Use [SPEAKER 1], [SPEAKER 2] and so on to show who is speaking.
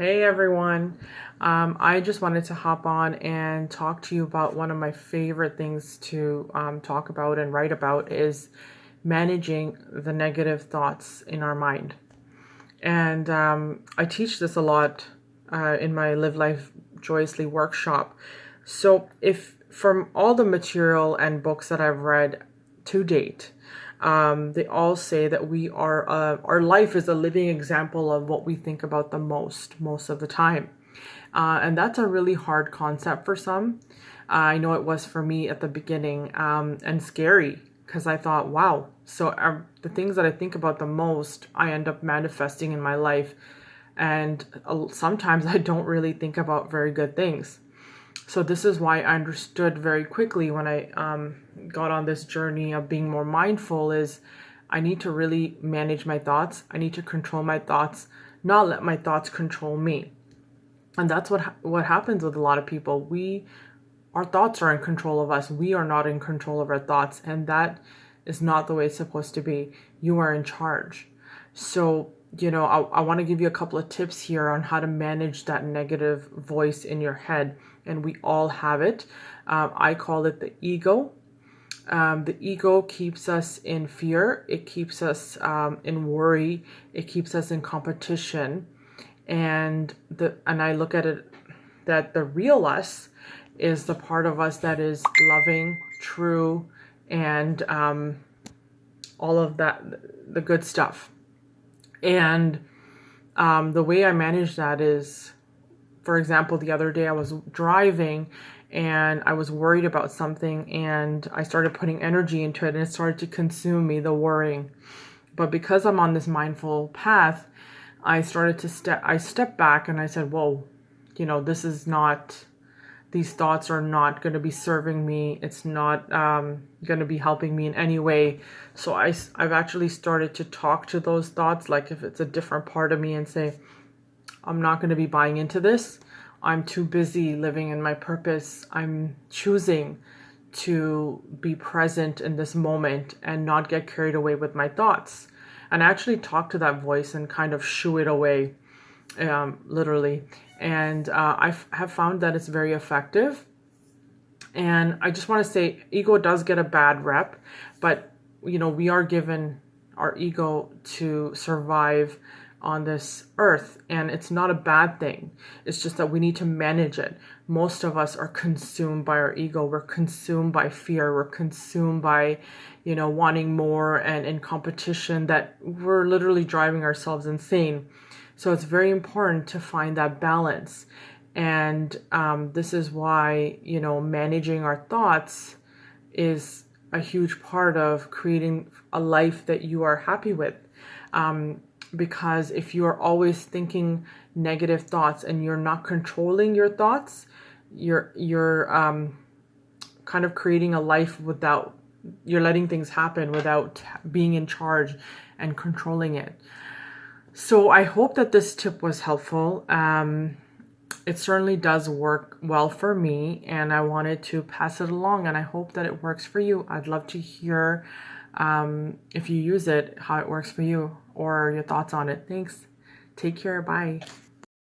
[SPEAKER 1] Hey everyone. I just wanted to hop on and talk to you about one of my favorite things to talk about and write about is managing the negative thoughts in our mind. And I teach this a lot in my Live Life Joyously workshop. So if from all the material and books that I've read to date, they all say that our life is a living example of what we think about the most of the time. And that's a really hard concept for some. I know it was for me at the beginning, and scary because I thought, wow, so the things that I think about the most, I end up manifesting in my life. And sometimes I don't really think about very good things. So this is why I understood very quickly when I got on this journey of being more mindful is I need to really manage my thoughts. I need to control my thoughts, not let my thoughts control me. And that's what happens with a lot of people. Our thoughts are in control of us. We are not in control of our thoughts, and that is not the way it's supposed to be. You are in charge. So, I want to give you a couple of tips here on how to manage that negative voice in your head, and we all have it. I call it the ego. The ego keeps us in fear. It keeps us in worry. It keeps us in competition. And I look at it that the real us is the part of us that is loving, true, and all of that, the good stuff. And the way I manage that is, for example, the other day I was driving and I was worried about something and I started putting energy into it and it started to consume me, the worrying. But because I'm on this mindful path, I stepped back and I said, whoa, these thoughts are not going to be serving me. It's not going to be helping me in any way. So I've actually started to talk to those thoughts, like if it's a different part of me, and say, I'm not going to be buying into this. I'm too busy living in my purpose. I'm choosing to be present in this moment and not get carried away with my thoughts. And I actually talk to that voice and kind of shoo it away, literally. And I have found that it's very effective. And I just want to say, ego does get a bad rep, but we are given our ego to survive on this earth, and it's not a bad thing. It's just that we need to manage it. Most of us are consumed by our ego. We're consumed by fear. We're consumed by, wanting more and in competition that we're literally driving ourselves insane. So it's very important to find that balance. And this is why, managing our thoughts is a huge part of creating a life that you are happy with. Because if you are always thinking negative thoughts and you're not controlling your thoughts, you're kind of creating a life without, you're letting things happen without being in charge and controlling it. So I hope that this tip was helpful. It certainly does work well for me, and I wanted to pass it along, and I hope that it works for you. I'd love to hear if you use it, how it works for you or your thoughts on it. Thanks. Take care. Bye.